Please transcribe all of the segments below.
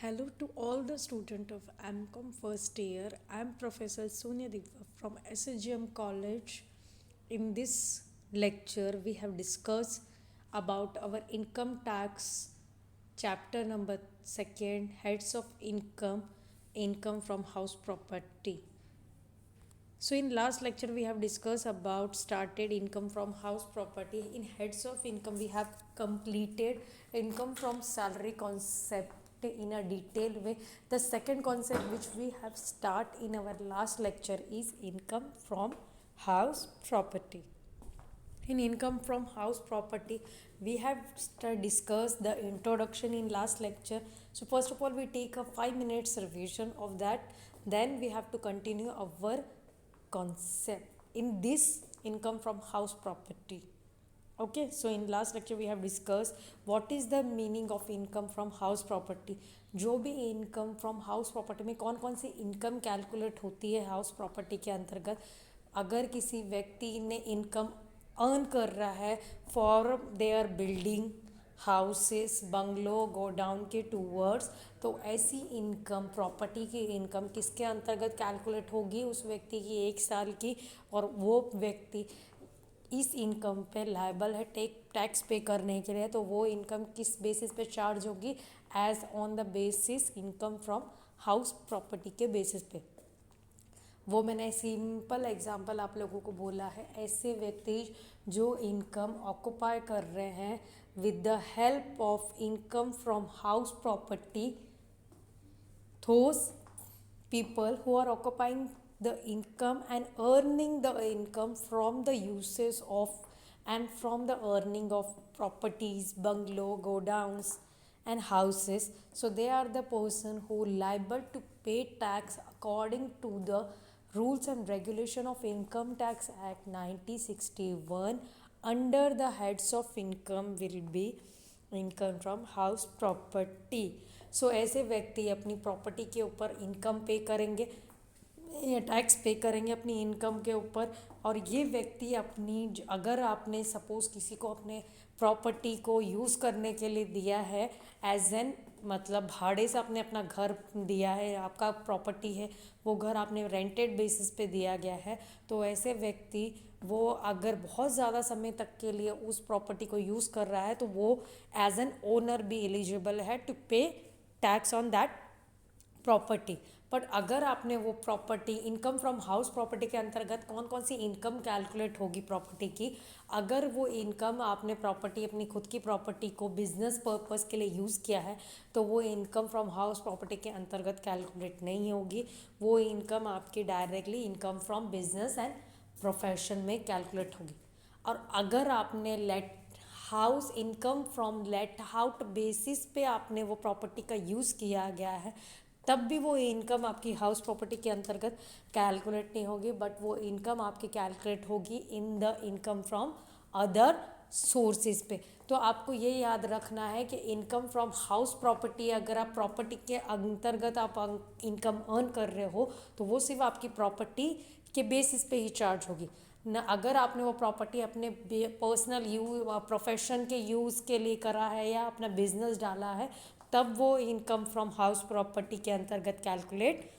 Hello to all the students of MCOM first year. I am Professor Sonia Diva from SSGM College. In this lecture, we have discussed about our income tax chapter number 2, heads of income, income from house property. So in last lecture we have discussed about started income from house property. In heads of income we have completed income from salary concept in a detailed way. The second concept which we have start in our last lecture is income from house property. In income from house property we have discussed the introduction in last lecture. So first of all we take a 5 minutes revision of that, then we have to continue our concept in this income from house property. Okay, so in last lecture we have discussed what is the meaning of income from house property. जो भी income from house property में कौन कौन सी income calculate होती है house property के अंतर्गत, अगर किसी व्यक्ति ने इनकम अर्न कर रहा है for their building houses bungalow godown के टूवर्ड्स, तो ऐसी इनकम प्रॉपर्टी की इनकम किसके अंतर्गत कैलकुलेट होगी, उस व्यक्ति की 1 साल की, और वो व्यक्ति इस इनकम पे लायबल है टैक्स पे करने के लिए, तो वो इनकम किस बेसिस पे चार्ज होगी, as on the basis income from house property के बेसिस पे। वो मैंने सिंपल एग्जांपल आप लोगों को बोला है, ऐसे व्यक्ति जो इनकम ऑक्युपाई कर रहे हैं with the help of income from house property, those people who are occupying the income and earning the income from the uses of and from the earning of properties, bungalow, godowns and houses. So they are the person who liable to pay tax according to the rules and regulation of Income Tax Act 1961. Under the heads of income will be income from house property. So ऐसे व्यक्ति अपनी property के ऊपर income पे करेंगे, tax पे करेंगे अपनी इनकम के ऊपर, और ये व्यक्ति अपनी अगर आपने सपोज किसी को अपने प्रॉपर्टी को यूज़ करने के लिए दिया है एज एन मतलब भाड़े से आपने अपना घर दिया है, आपका प्रॉपर्टी है, वो घर आपने रेंटेड बेसिस पे दिया गया है, तो ऐसे व्यक्ति वो अगर बहुत ज़्यादा समय तक के लिए उस प्रॉपर्टी को यूज़ कर रहा है तो वो एज एन ओनर भी एलिजिबल है to pay tax on that property. But अगर आपने वो property income from house property के अंतर्गत कौन कौन सी इनकम कैलकुलेट होगी प्रॉपर्टी की, अगर वो इनकम आपने प्रॉपर्टी अपनी खुद की प्रॉपर्टी को बिजनेस पर्पस के लिए यूज़ किया है तो वो इनकम फ्रॉम हाउस प्रॉपर्टी के अंतर्गत कैलकुलेट नहीं होगी. वो इनकम आपकी directly income from business and profession में कैलकुलेट होगी. और अगर आपने let house income from let out basis पे आपने वो प्रॉपर्टी का यूज़ किया गया है, तब भी वो इनकम आपकी हाउस प्रॉपर्टी के अंतर्गत कैलकुलेट नहीं होगी, बट वो इनकम आपकी कैलकुलेट होगी in the income from other sources पे. तो आपको ये याद रखना है कि इनकम फ्रॉम हाउस प्रॉपर्टी, अगर आप प्रॉपर्टी के अंतर्गत आप इनकम अर्न कर रहे हो तो वो सिर्फ आपकी प्रॉपर्टी के बेसिस पे ही चार्ज होगी न. अगर आपने वो प्रॉपर्टी अपने पर्सनल यूज प्रोफेशन के यूज़ के लिए करा है या अपना बिजनेस डाला है, तब वो इनकम फ्रॉम हाउस प्रॉपर्टी के अंतर्गत कैलकुलेट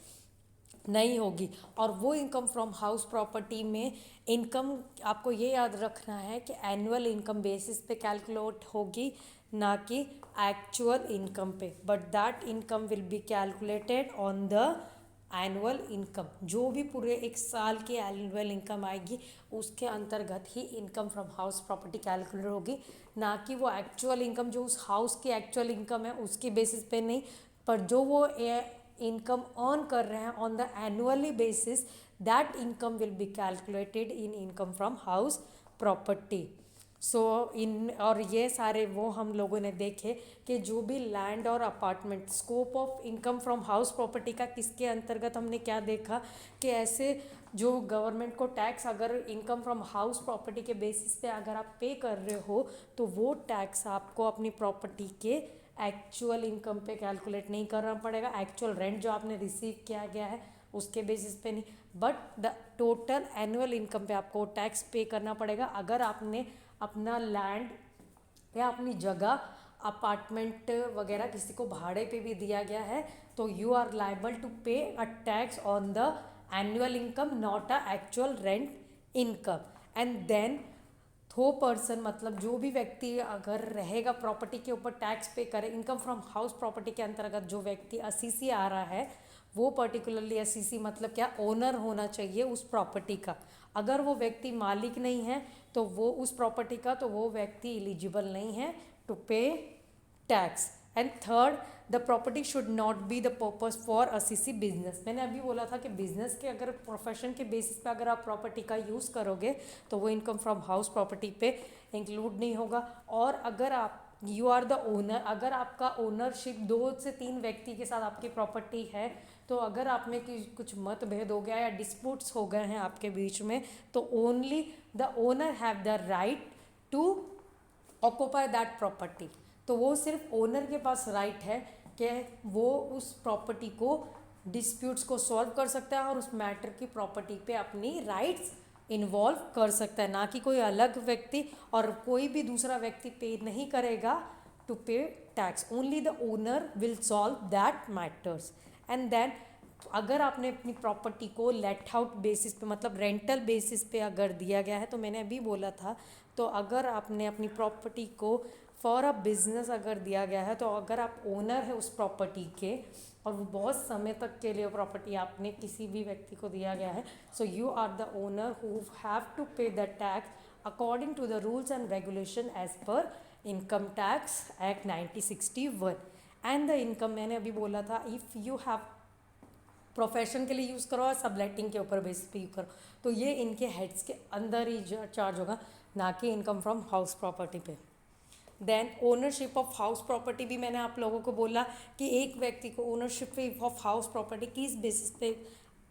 नहीं होगी. और वो इनकम फ्रॉम हाउस प्रॉपर्टी में इनकम आपको ये याद रखना है कि एनुअल इनकम बेसिस पे कैलकुलेट होगी, ना कि एक्चुअल इनकम पे, but that income will be calculated on the annual income. जो भी पूरे 1 साल की एनुअल इनकम आएगी उसके अंतर्गत ही income from house property calculate होगी, ना कि वो एक्चुअल इनकम जो उस हाउस की एक्चुअल इनकम है उसके बेसिस पे नहीं, पर जो वो इनकम अर्न कर रहे हैं on the annually basis, that income will be calculated in income from house property. So in और ये सारे वो हम लोगों ने देखे कि जो भी लैंड और apartment scope of income from house property का किसके अंतर्गत हमने क्या देखा कि ऐसे जो गवर्नमेंट को टैक्स अगर इनकम फ्रॉम हाउस प्रॉपर्टी के बेसिस पे अगर आप पे कर रहे हो तो वो टैक्स आपको अपनी प्रॉपर्टी के एक्चुअल इनकम पे कैलकुलेट नहीं करना पड़ेगा, एक्चुअल रेंट जो आपने रिसीव किया गया है उसके बेसिस पे नहीं, but the total annual income पे आपको टैक्स पे करना पड़ेगा. अगर आपने अपना लैंड या अपनी जगह अपार्टमेंट वगैरह किसी को भाड़े पे भी दिया गया है, तो you are liable to pay a tax on the annual income, not a actual rent income. And then though person, मतलब जो भी व्यक्ति अगर रहेगा प्रॉपर्टी के ऊपर टैक्स पे करे, इनकम फ्रॉम हाउस प्रॉपर्टी के अंतर्गत जो व्यक्ति असीसी आ रहा है, वो पर्टिकुलरली असीसी मतलब क्या, ओनर होना चाहिए उस प्रॉपर्टी का। अगर वो व्यक्ति मालिक नहीं है तो वो उस प्रॉपर्टी का, तो वो व्यक्ति एलिजिबल नहीं है to pay tax. And third, the property should not be the purpose for Assisi business. मैंने अभी बोला था कि बिजनेस के अगर प्रोफेशन के बेसिस पे अगर आप प्रॉपर्टी का यूज़ करोगे तो वो इनकम फ्रॉम हाउस प्रॉपर्टी पे इंक्लूड नहीं होगा। और अगर आप यू आर द ओनर, अगर आपका ओनरशिप 2 से 3 व्यक्ति के साथ आपकी प्रॉपर्टी है, तो अगर आप में कुछ मतभेद हो गया या डिस्प्यूट्स हो गए हैं आपके बीच में, तो only the owner have the right to occupy that property. तो वो सिर्फ ओनर के पास राइट है कि वो उस प्रॉपर्टी को, डिस्प्यूट्स को सॉल्व कर सकता है और उस मैटर की प्रॉपर्टी पे अपनी राइट्स इन्वॉल्व कर सकता है, ना कि कोई अलग व्यक्ति। और कोई भी दूसरा व्यक्ति पे नहीं करेगा to pay tax, only the owner will solve that matters. And then अगर आपने अपनी प्रॉपर्टी को लेट आउट बेसिस पे, मतलब रेंटल बेसिस पे अगर दिया गया है, तो मैंने अभी बोला था, तो अगर आपने अपनी प्रॉपर्टी को फॉर अ बिजनेस अगर दिया गया है, तो अगर आप ओनर है उस प्रॉपर्टी के और वो बहुत समय तक के लिए प्रॉपर्टी आपने किसी भी व्यक्ति को दिया गया है, so you are the owner who have to pay the tax according to the rules and regulation as per income tax act 1961। And the income, मैंने अभी बोला था, इफ़ यू हैव प्रोफेशन के लिए यूज़ करो और सबलेटिंग के ऊपर बेसिस पे यूज़ करो, तो ये इनके हेड्स के अंदर ही चार्ज होगा, ना कि इनकम फ्रॉम हाउस प्रॉपर्टी पे। Then ownership of house property भी मैंने आप लोगों को बोला कि एक व्यक्ति को ओनरशिप ऑफ हाउस प्रॉपर्टी किस बेसिस पे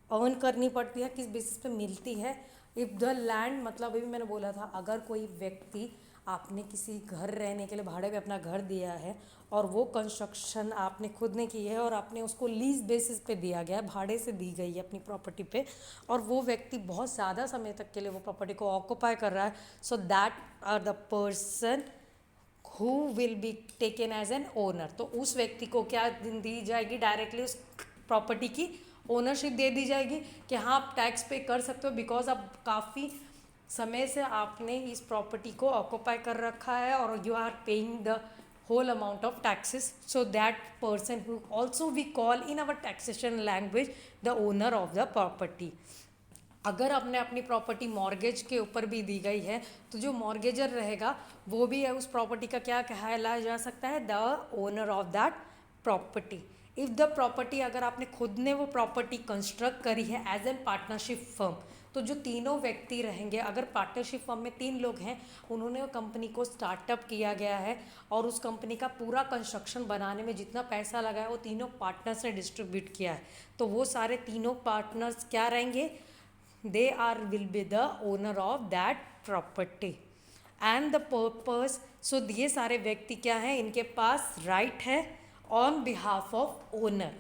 अर्न करनी पड़ती है, किस बेसिस पे मिलती है। इफ़ द लैंड, मतलब अभी मैंने बोला था, अगर कोई व्यक्ति, आपने किसी घर रहने के लिए भाड़े पे अपना घर दिया है और वो कंस्ट्रक्शन आपने खुद ने की है और आपने उसको लीज बेसिस पे दिया गया है, भाड़े से दी गई है अपनी प्रॉपर्टी पे, और वो व्यक्ति बहुत ज़्यादा समय तक के लिए वो प्रॉपर्टी को ऑक्यूपाई कर रहा है, so that are the person who will be taken as an owner. तो उस व्यक्ति को क्या दी जाएगी, डायरेक्टली उस प्रॉपर्टी की ओनरशिप दे दी जाएगी कि हाँ आप टैक्स पे कर सकते हो, बिकॉज अब काफ़ी समय से आपने इस प्रॉपर्टी को ऑक्यूपाई कर रखा है और you are paying the whole amount of taxes, so that person who also we call in our taxation language the owner of the property। अगर आपने अपनी प्रॉपर्टी मॉर्गेज के ऊपर भी दी गई है, तो जो मॉर्गेजर रहेगा वो भी है उस प्रॉपर्टी का क्या कहलाया जा सकता है, the owner of that property. If the property, अगर आपने खुद ने वो प्रॉपर्टी कंस्ट्रक्ट करी है एज एन पार्टनरशिप फर्म, तो जो तीनों व्यक्ति रहेंगे, अगर पार्टनरशिप फर्म में 3 लोग हैं, उन्होंने वो कंपनी को स्टार्टअप किया गया है और उस कंपनी का पूरा कंस्ट्रक्शन बनाने में जितना पैसा लगा है वो तीनों पार्टनर्स ने डिस्ट्रीब्यूट किया है, तो वो सारे तीनों पार्टनर्स क्या रहेंगे, they are will be the owner of that property and the purpose। so ये सारे व्यक्ति क्या हैं, इनके पास राइट है on behalf of owner.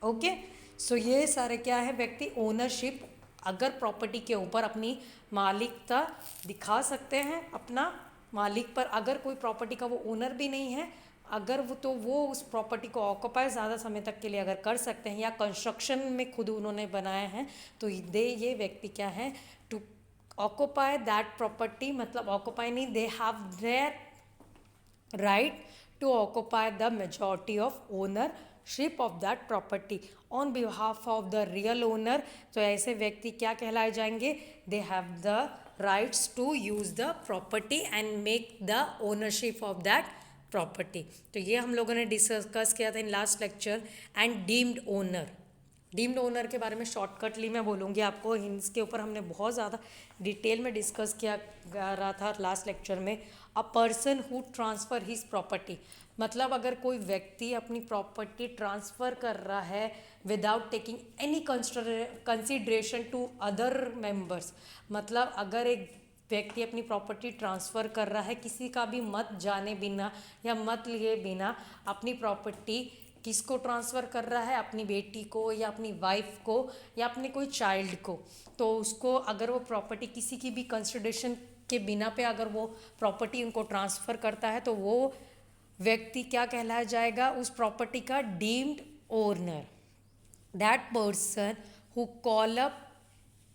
Okay, so ये सारे क्या है, व्यक्ति ओनरशिप अगर प्रॉपर्टी के ऊपर अपनी मालिकता दिखा सकते हैं अपना मालिक पर। अगर कोई प्रॉपर्टी का वो ओनर भी नहीं है, अगर वो, तो वो उस प्रॉपर्टी को ऑक्यूपाई ज़्यादा समय तक के लिए अगर कर सकते हैं या कंस्ट्रक्शन में खुद उन्होंने बनाया है, तो ये व्यक्ति क्या है, टू ऑक्यूपाई दैट प्रॉपर्टी, मतलब ऑक्यूपाई नहीं, they have their right to occupy the majority of ownership of that property on behalf of the real owner. तो ऐसे व्यक्ति क्या कहलाए जाएंगे, they have the rights to use the property and make the ownership of that property. तो ये हम लोगों ने डिस्कस किया था in last lecture. And deemed owner, deemed owner के बारे में शॉर्टकटली मैं बोलूँगी आपको, इसके ऊपर हमने बहुत ज़्यादा डिटेल में डिस्कस किया रहा था लास्ट लेक्चर में। A person who transfer his property, मतलब अगर कोई व्यक्ति अपनी प्रॉपर्टी ट्रांसफ़र कर रहा है without taking any consideration to other members, मतलब अगर एक व्यक्ति अपनी प्रॉपर्टी ट्रांसफ़र कर रहा है किसी का भी मत जाने बिना या मत लिए बिना, अपनी प्रॉपर्टी किसको ट्रांसफ़र कर रहा है, अपनी बेटी को या अपनी वाइफ को या अपने कोई चाइल्ड को, तो उसको अगर वो प्रॉपर्टी किसी की भी कंसिडरेशन के बिना पे अगर वो प्रॉपर्टी उनको ट्रांसफ़र करता है, तो वो व्यक्ति क्या कहलाया जाएगा, उस प्रॉपर्टी का deemed owner. That person who call up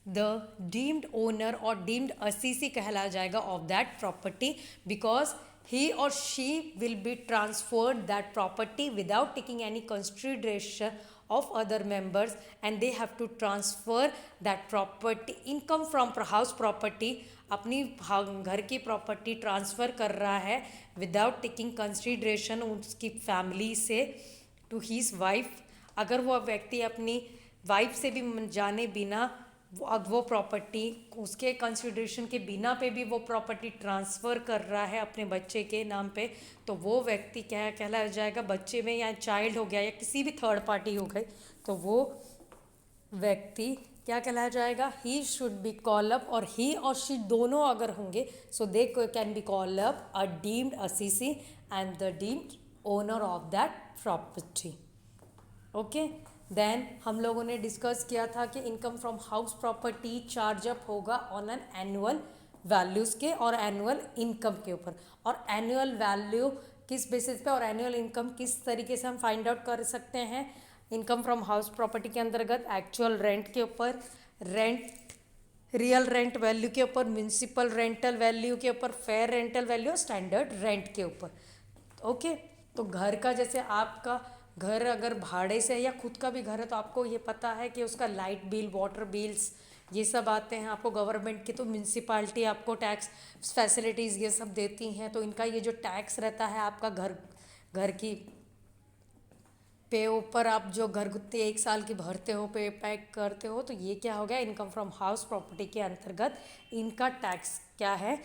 the deemed owner or deemed assessee कहलाया जाएगा of that property, because he or she will be transferred that property without taking any consideration of other members, and they have to transfer that property income from house property. अपनी घर की property transfer कर रहा है without taking consideration उसकी family से to his wife. अगर वो व्यक्ति अपनी वाइफ से भी जाने बिना वो प्रॉपर्टी उसके कंसिडरेशन के बिना पे भी वो प्रॉपर्टी ट्रांसफ़र कर रहा है अपने बच्चे के नाम पे, तो वो व्यक्ति क्या कहलाया जाएगा, बच्चे में या चाइल्ड हो गया या किसी भी थर्ड पार्टी हो गई, तो वो व्यक्ति क्या कहलाया जाएगा, he should be call up, और ही और शी दोनों अगर होंगे so they can be call up a deemed assessee and the deemed owner of that property. Okay, then हम लोगों ने डिस्कस किया था कि income from house property charge up होगा ऑन एन एनुअल वैल्यूज़ के और एनुअल इनकम के ऊपर. और एनुअल वैल्यू किस बेसिस पे और एनुअल इनकम किस तरीके से हम फाइंड आउट कर सकते हैं. इनकम फ्रॉम हाउस प्रॉपर्टी के अंतर्गत एक्चुअल रेंट के ऊपर, रेंट रियल रेंट वैल्यू के ऊपर, म्यूनसिपल रेंटल वैल्यू के ऊपर, fair rental value, standard rent के ऊपर. ओके, तो घर का जैसे आपका घर अगर भाड़े से या खुद का भी घर है तो आपको ये पता है कि उसका लाइट बिल, वाटर बिल्स, ये सब आते हैं आपको गवर्नमेंट की. तो म्यूनसिपाल्टी आपको टैक्स फैसिलिटीज़ ये सब देती हैं, तो इनका ये जो टैक्स रहता है आपका घर की पे ऊपर आप जो घरगुत्ती 1 साल की भरते हो, पे पैक करते हो, तो ये क्या हो गया, इनकम फ्रॉम हाउस प्रॉपर्टी के अंतर्गत इनका टैक्स क्या है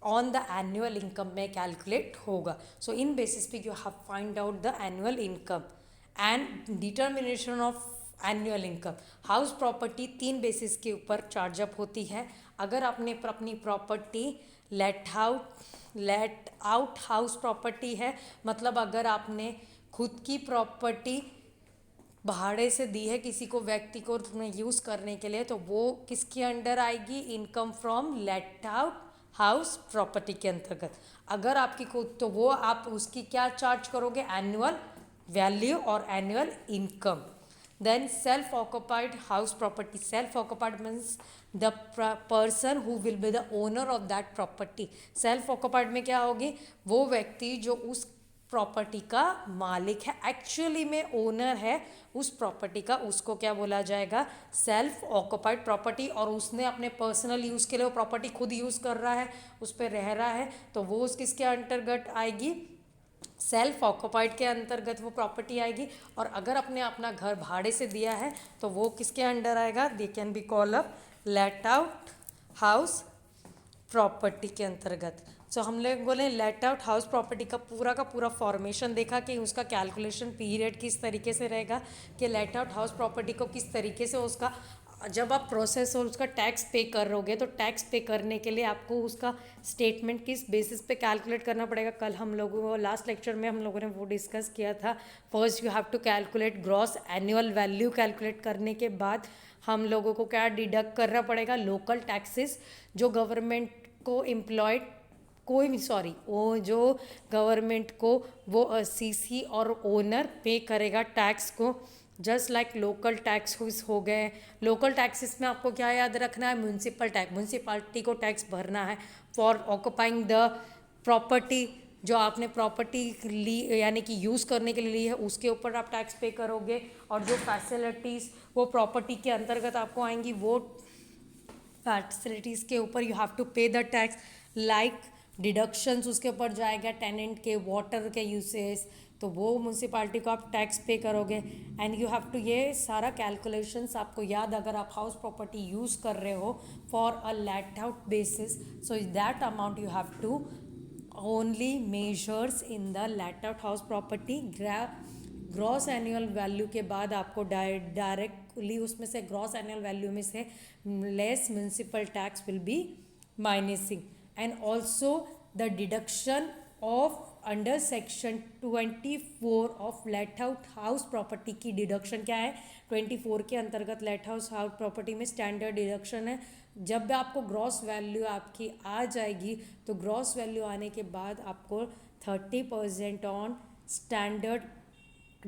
ऑन द एनुअल इनकम में कैलकुलेट होगा. सो इन बेसिस पे you have find out the annual income and determination of annual income. House property 3 basis के ऊपर चार्जअप होती है. अगर आपने अपनी property let out house property है, मतलब अगर आपने खुद की प्रॉपर्टी भाड़े से दी है किसी को, व्यक्ति को यूज़ करने के लिए, तो वो किसके अंडर आएगी, income from let out house property के अंतर्गत. अगर आपकी खुद, तो वो आप उसकी क्या चार्ज करोगे, एनुअल वैल्यू और annual income. Then self occupied house property. Self occupied means the person who will be the owner of that property. Self occupied में क्या होगी, वो व्यक्ति जो उस प्रॉपर्टी का मालिक है, एक्चुअली में ओनर है उस प्रॉपर्टी का, उसको क्या बोला जाएगा, सेल्फ ऑक्युपाइड प्रॉपर्टी. और उसने अपने पर्सनल यूज़ के लिए वो प्रॉपर्टी खुद यूज़ कर रहा है, उस पर रह रहा है, तो वो उस किसके अंतर्गत आएगी, सेल्फ ऑक्युपाइड के अंतर्गत वो प्रॉपर्टी आएगी. और अगर अपने अपना घर भाड़े से दिया है तो वो किसके अंडर आएगा, दे can be call up late out house property के अंतर्गत. सो हम लोगों ने लेट आउट हाउस प्रॉपर्टी का पूरा फॉर्मेशन देखा कि उसका कैलकुलेशन पीरियड किस तरीके से रहेगा, कि लेट आउट हाउस प्रॉपर्टी को किस तरीके से उसका जब आप प्रोसेस और उसका टैक्स पे करोगे, तो टैक्स पे करने के लिए आपको उसका स्टेटमेंट किस बेसिस पे कैलकुलेट करना पड़ेगा. कल हम लोगों को लास्ट लेक्चर में हम लोगों ने वो डिस्कस किया था. First you have to calculate gross annual value. Calculate करने के बाद हम लोगों को क्या डिडक्ट करना पड़ेगा, लोकल टैक्सेस जो गवर्नमेंट को एम्प्लॉयड वो जो गवर्नमेंट को वो सीसी और ओनर पे करेगा टैक्स को, जस्ट लाइक लोकल टैक्स हो गए. लोकल टैक्सेस में आपको क्या याद रखना है, म्यूनसिपल टैक्स, म्यूनसिपाल्टी को टैक्स भरना है फॉर ऑक्युपाइंग द प्रॉपर्टी. जो आपने प्रॉपर्टी ली यानी कि यूज़ करने के लिए ली है उसके ऊपर आप टैक्स पे करोगे. और जो फैसिलिटीज़ वो प्रॉपर्टी के अंतर्गत आपको आएंगी, वो फैसिलिटीज़ के ऊपर you have to pay the tax. Like deductions उसके ऊपर जाएगा, टेनेंट के वाटर के यूसेज, तो वो म्यूनसिपाल्टी को आप टैक्स पे करोगे. एंड यू हैव टू, ये सारा कैलकुलेशंस आपको याद, अगर आप हाउस प्रॉपर्टी यूज़ कर रहे हो for a let out basis, so that amount you have to only measures in the let out house property. Gross annual value के बाद आपको डायरेक्टली उसमें से ग्रॉस एनुअल वैल्यू में से less municipal tax will be minusing. And also the deduction of under section 24 of let out house property की deduction क्या है, 24 के अंतर्गत लेट हाउस प्रॉपर्टी में स्टैंडर्ड डिडक्शन है. जब आपको ग्रॉस वैल्यू आपकी आ जाएगी, तो ग्रॉस वैल्यू आने के बाद आपको 30% on standard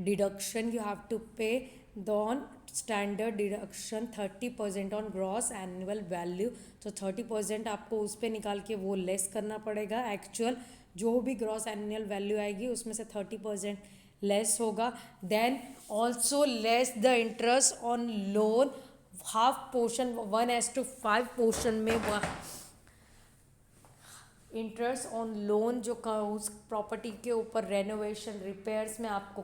deduction you have to pay on standard deduction 30% on gross annual value. तो 30% आपको उस पर निकाल के वो लेस करना पड़ेगा. एक्चुअल जो भी ग्रॉस एनुअल वैल्यू आएगी उसमें से 30% लेस होगा. Then also less the interest on loan half portion 1:5 portion में इंटरेस्ट ऑन लोन जो उस प्रॉपर्टी के ऊपर रेनोवेशन रिपेयर्स में आपको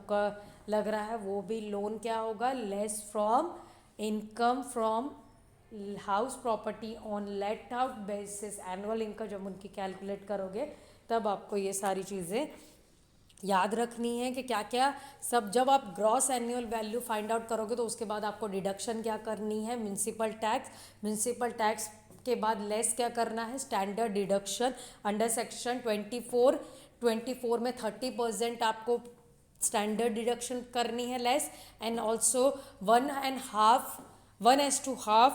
लग रहा है वो भी लोन क्या होगा, less from income from house property on let out basis. Annual income जब उनकी कैलकुलेट करोगे तब आपको ये सारी चीज़ें याद रखनी है कि क्या क्या सब. जब आप gross annual value find out करोगे तो उसके बाद आपको डिडक्शन क्या करनी है, म्यूनसिपल टैक्स. म्यूनसिपल टैक्स के बाद लेस क्या करना है, स्टैंडर्ड डिडक्शन अंडर सेक्शन 24 में 30% आपको स्टैंडर्ड डिडक्शन करनी है less. And also 1:2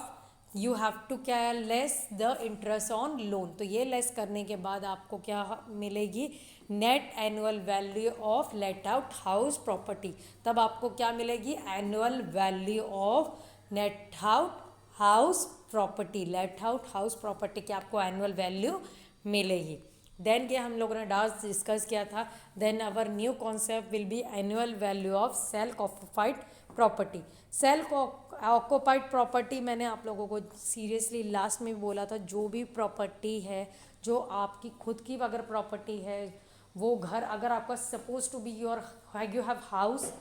you have to क्या less the interest on loan. तो ये लेस करने के बाद आपको क्या मिलेगी, net annual value of let out house property. तब आपको क्या मिलेगी, annual value of net out house property. Let out house property की आपको एनुअल वैल्यू मिलेगी. देन क्या हम लोगों ने डांस डिस्कस किया था, then our new concept will be annual value of self occupied property. Self occupied property मैंने आप लोगों को सीरियसली लास्ट में बोला था, जो भी प्रॉपर्टी है जो आपकी खुद की अगर प्रॉपर्टी है, वो घर अगर आपका suppose to be your you have house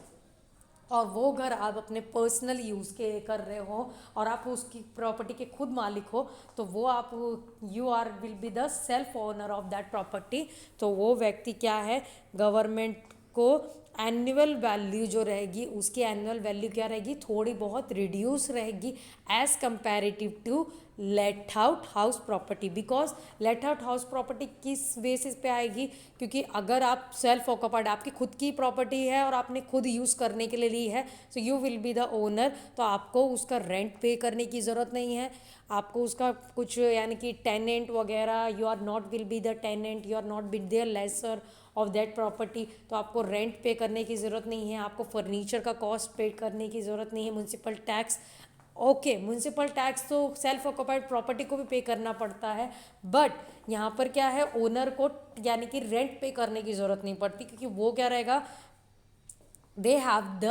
और वो घर आप अपने पर्सनल यूज़ के कर रहे हो और आप उसकी प्रॉपर्टी के खुद मालिक हो, तो वो आप you are will be the self owner of that property. तो वो व्यक्ति क्या है, गवर्नमेंट को एनुअल वैल्यू जो रहेगी उसकी एनुअल वैल्यू क्या रहेगी, थोड़ी बहुत रिड्यूस रहेगी as comparative to let out house property. Because let out house property किस बेसिस पे आएगी, क्योंकि अगर आप सेल्फ ऑक्युपाइड आपकी खुद की प्रॉपर्टी है और आपने खुद यूज़ करने के लिए ली है, so you will be the owner. तो आपको उसका रेंट पे करने की ज़रूरत नहीं है, आपको उसका कुछ यानी कि टेनेंट वगैरह, you are not will be the tenant, you are not be there lessor of that property. तो आपको रेंट पे करने की ज़रूरत नहीं है, आपको फर्नीचर का कॉस्ट पे करने की ज़रूरत नहीं है. Municipal tax okay, municipal tax तो सेल्फ ऑक्युपाइड प्रॉपर्टी को भी पे करना पड़ता है, बट यहाँ पर क्या है, ओनर को यानी कि रेंट पे करने की ज़रूरत नहीं पड़ती, क्योंकि वो क्या रहेगा, दे हैव द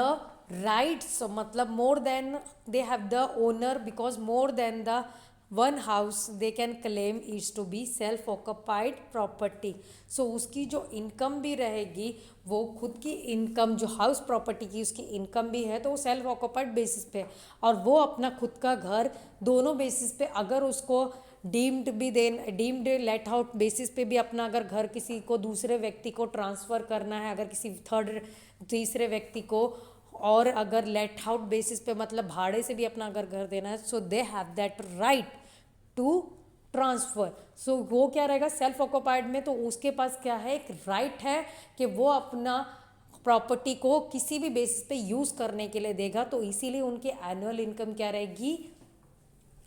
राइट्स, मतलब more than they have the owner, because more than the one house they can claim is to be self occupied property. So उसकी जो इनकम भी रहेगी वो खुद की इनकम, जो हाउस प्रॉपर्टी की उसकी इनकम भी है तो वो सेल्फ ऑक्युपाइड बेसिस पे, और वो अपना खुद का घर दोनों बेसिस पे, अगर उसको डीम्ड भी डीम्ड लेट आउट बेसिस पे भी अपना अगर घर किसी को दूसरे व्यक्ति को ट्रांसफ़र करना है, अगर किसी तीसरे व्यक्ति को, और अगर लेट आउट बेसिस पे मतलब भाड़े से भी अपना अगर घर देना है, so they have that right to transfer. So वो क्या रहेगा सेल्फ ऑक्युपाइड में, तो उसके पास क्या है, एक राइट है कि वो अपना प्रॉपर्टी को किसी भी बेसिस पे यूज़ करने के लिए देगा. तो इसीलिए उनकी एनुअल इनकम क्या रहेगी,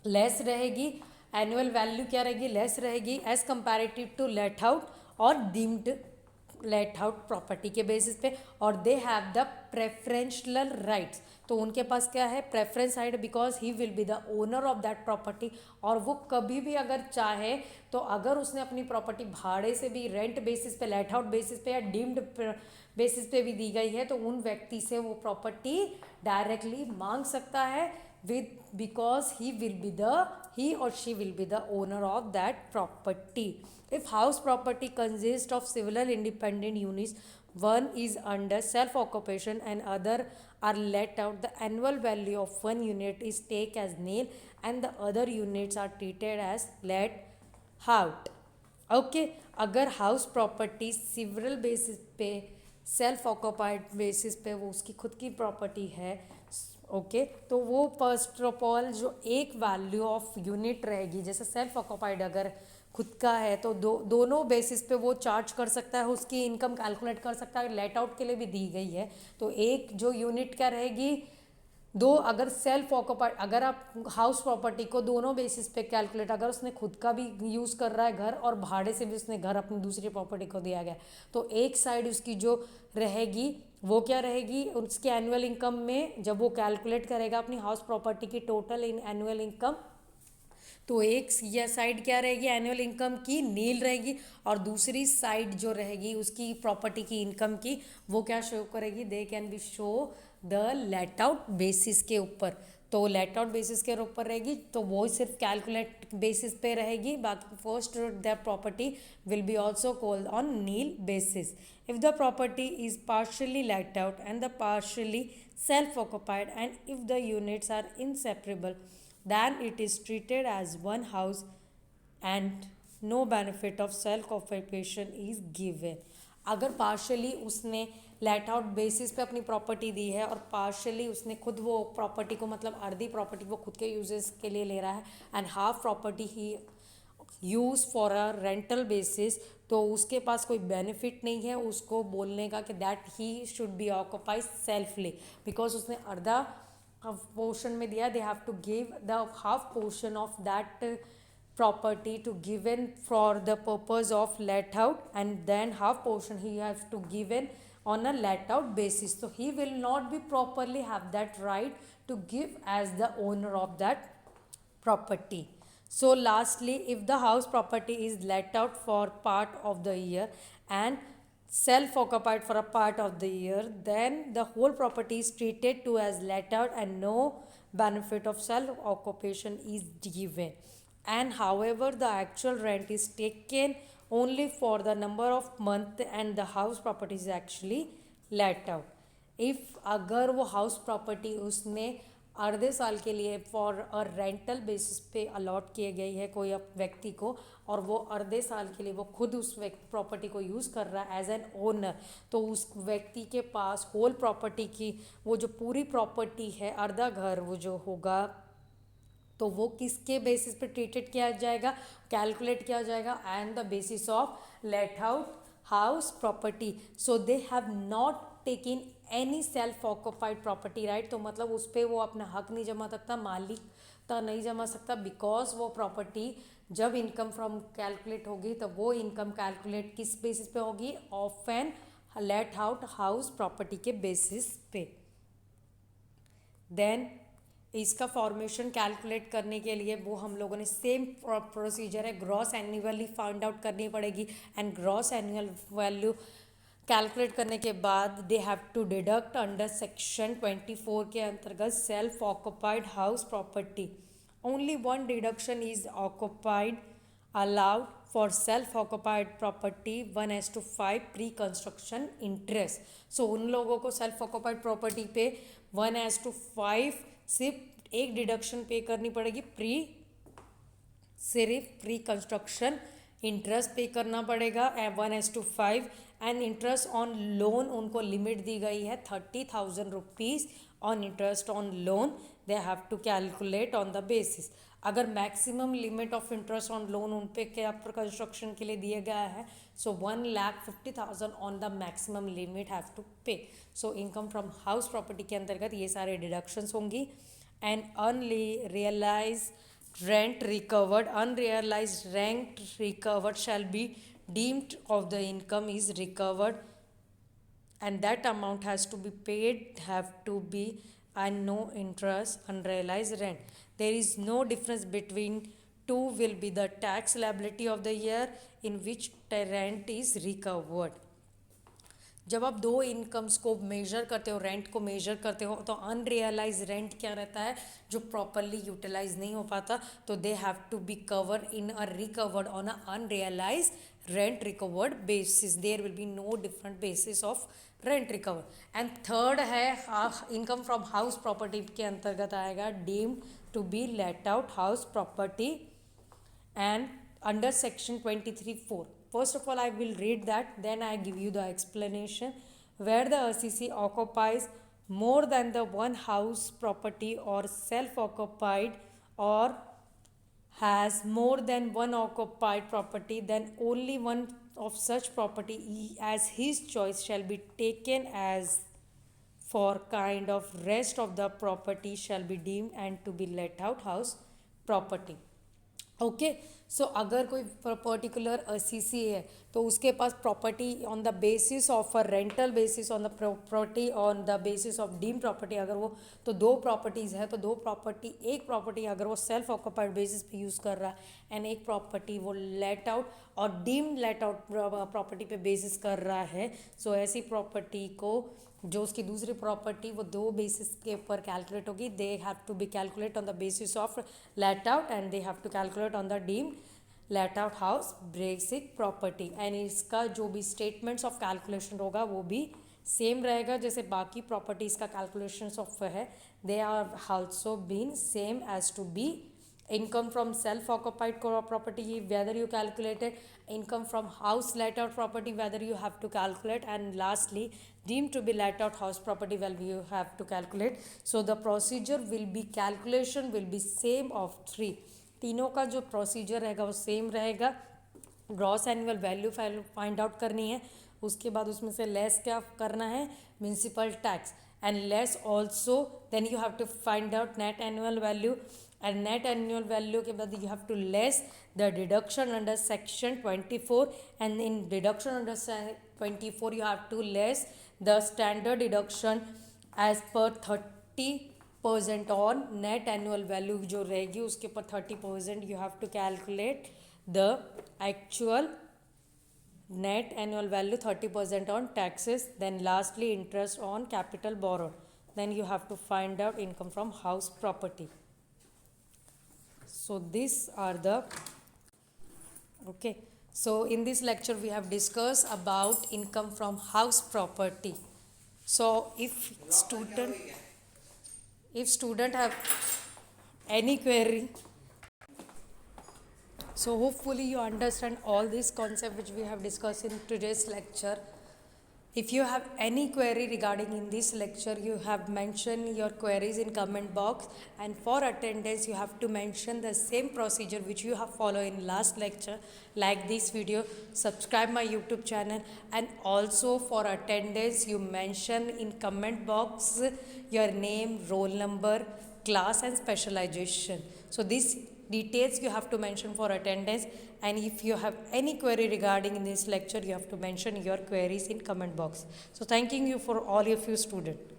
लेस रहेगी. एनुअल वैल्यू क्या रहेगी, लेस रहेगी as comparative to let out और डीम्ड लेट आउट प्रॉपर्टी के बेसिस पे. और they have the preferential rights, तो उनके पास क्या है, preference right, because he will be the owner of that property. और वो कभी भी अगर चाहे तो अगर उसने अपनी प्रॉपर्टी भाड़े से भी, रेंट बेसिस पे, लेट आउट बेसिस पे या डीम्ड बेसिस पे भी दी गई है, तो उन व्यक्ति से वो प्रॉपर्टी डायरेक्टली मांग सकता है with because he or she will be the owner of that property. If house property consists of several independent units, one is under self occupation and other are let out, the annual value of one unit is taken as nil and the other units are treated as let out. Okay, अगर house property several basis पे, self occupied basis पे वो उसकी खुद की property है, okay, तो वो फर्स्ट ऑफ ऑल जो एक वैल्यू ऑफ यूनिट रहेगी, जैसे सेल्फ ऑक्युपाइड अगर खुद का है तो दोनों बेसिस पे वो चार्ज कर सकता है, उसकी इनकम कैलकुलेट कर सकता है. लेट आउट के लिए भी दी गई है, तो एक जो यूनिट क्या रहेगी, दो अगर सेल्फ ऑक्यूपाइड, अगर आप हाउस प्रॉपर्टी को दोनों बेसिस पे कैलकुलेट, अगर उसने खुद का भी यूज़ कर रहा है घर और भाड़े से भी उसने घर अपनी दूसरी प्रॉपर्टी को दिया गया, तो एक साइड उसकी जो रहेगी वो क्या रहेगी, उसके एनुअल इनकम में जब वो कैलकुलेट करेगा अपनी हाउस प्रॉपर्टी की टोटल इन एनुअल इनकम, तो एक यह साइड क्या रहेगी एनुअल इनकम की, नील रहेगी, और दूसरी साइड जो रहेगी उसकी प्रॉपर्टी की इनकम की, वो क्या शो करेगी, दे can B show the let out basis के ऊपर। तो लेट आउट बेसिस के ऊपर रहेगी, तो वो सिर्फ कैलकुलेट बेसिस पे रहेगी, बाकी first the property will be also called on nil basis. If the property is partially let out and the partially self occupied and if the units are inseparable, then it is treated as one house and no benefit of self occupation is given। अगर partially उसने late out basis पे अपनी property दी है और partially उसने खुद वो property को, मतलब आधी प्रॉपर्टी वो खुद के यूजेस के लिए ले रहा है and half property he use for a rental basis, तो उसके पास कोई बेनिफिट नहीं है उसको बोलने का कि that he should be occupies selfly, because उसने अर्धा पोर्शन में दिया, they have to give the half portion of that property to given for the purpose of let out, and then half portion he has to given on a let out basis, so he will not be properly have that right to give as the owner of that property. So lastly, if the house property is let out for part of the year and self occupied for a part of the year, then the whole property is treated to as let out and no benefit of self occupation is given. And however the actual rent is taken only for the number of month and the house property is actually let out. if अगर वो house property उसने आधे साल के लिए for a rental basis पे allot किए गई है कोई व्यक्ति को, और वो आधे साल के लिए वो खुद उस प्रॉपर्टी को यूज़ कर रहा है एज एन ओनर, तो उस व्यक्ति के पास होल प्रॉपर्टी की वो जो पूरी प्रॉपर्टी है, आधा घर वो जो होगा, तो वो किसके बेसिस पे ट्रीटेड किया जाएगा, कैलकुलेट किया जाएगा and the basis of let out house property. So they have not taken any self occupied property right, तो मतलब उस पर वो अपना हक नहीं जमा सकता, मालिकता नहीं जमा सकता, बिकॉज वो प्रॉपर्टी जब इनकम फ्रॉम कैलकुलेट होगी तो वो इनकम कैलकुलेट किस बेसिस पे होगी, of an let out house property के बेसिस पे। देन इसका फॉर्मेशन कैलकुलेट करने के लिए वो हम लोगों ने सेम प्रोसीजर है, ग्रॉस एनुअली फाइंड आउट करनी पड़ेगी and gross annual value calculate करने के बाद they have to deduct under section 24 के अंतर्गत self occupied house property. Only one deduction is occupied allowed for self occupied property 1:5 pre construction interest. So उन लोगों को सेल्फ ऑक्यूपाइड प्रॉपर्टी पे 1:5 सिर्फ एक डिडक्शन पे करनी पड़ेगी, सिर्फ प्री कंस्ट्रक्शन इंटरेस्ट पे करना पड़ेगा 1:5 एंड इंटरेस्ट ऑन लोन उनको लिमिट दी गई है 30,000 rupees on interest on loan they have to calculate on the basis. अगर maximum limit of interest on loan उन पे क्या कंस्ट्रक्शन के लिए दिया गया है, so 1,50,000 on the maximum limit have to pay. So income from house property के अंतर्गत ये सारे डिडक्शंस होंगी। And unrealise rent recovered, unrealized rent recovered shall be deemed of the income is recovered, and that amount has to be paid, have to be, and no interest. Unrealized rent, there is no difference between two, will be the tax liability of the year in which the rent is recovered। जब आप दो incomes को major करते हो, rent को major करते हो, तो अनरियलाइज रेंट क्या रहता है, जो प्रॉपरली यूटिलाइज नहीं हो पाता, तो they have to be cover in a recovered on a unrealised rent recovered basis. There will be no different basis of rent recover. And third है इनकम फ्रॉम हाउस प्रॉपर्टी के अंतर्गत आएगा deemed to be let out house property and under section 23(4). First of all, I will read that, then I give you the explanation. Where the RCC occupies more than the one house property or self-occupied or has more than one occupied property, then only one of such property as his choice shall be taken as for kind of rest of the property shall be deemed and to be let out house property. Okay so अगर कोई particular सी है तो उसके पास property on the basis of a rental basis on the property on the basis of deem property, अगर वो तो दो प्रॉपर्टीज़ है तो दो प्रॉपर्टी, एक प्रॉपर्टी अगर वो सेल्फ ऑक्यूपाइड बेसिस पे यूज़ कर रहा है एंड एक प्रॉपर्टी वो लेट आउट और डीम लेट आउट प्रॉपर्टी पे बेसिस कर रहा है, सो ऐसी प्रॉपर्टी को जो उसकी दूसरी प्रॉपर्टी वो दो बेसिस के ऊपर कैलकुलेट होगी. They have to be calculate on the basis of let out and they have to calculate on the deem let out house basic property. And इसका जो भी स्टेटमेंट्स ऑफ कैलकुलेशन होगा वो भी सेम रहेगा जैसे बाकी प्रॉपर्टीज़ का कैलकुलेशन ऑफ है. They are also been same as to be income from self-occupied property, whether you calculated income from house let out property, whether you have to calculate, and lastly deemed to be let out house property, well you have to calculate. So the procedure will be, calculation will be same of three. तीनों का जो procedure रहेगा वो same रहेगा. Gross annual value find out करनी है, उसके बाद उसमें से लेस क्या करना है, municipal tax, and less also then you have to find out net annual value, and net annual value के बाद you have to less the deduction under section 24, and in deduction under 24 you have to less the standard deduction as per 30% on net annual value जो रहेगी उसके ऊपर 30% you have to calculate the actual net annual value, 30% on taxes, then lastly interest on capital borrowed, then you have to find out income from house property. So these are the okay. So in this lecture we have discussed about income from house property. So if student have any query, so hopefully you understand all these concepts which we have discussed in today's lecture. If you have any query regarding in this lecture, you have mentioned your queries in comment box, and for attendance you have to mention the same procedure which you have followed in last lecture. Like this video, subscribe my YouTube channel, and also for attendance you mention in comment box your name, roll number, class and specialization. So these details you have to mention for attendance, and if you have any query regarding this lecture you have to mention your queries in comment box. So thanking you for all of you students.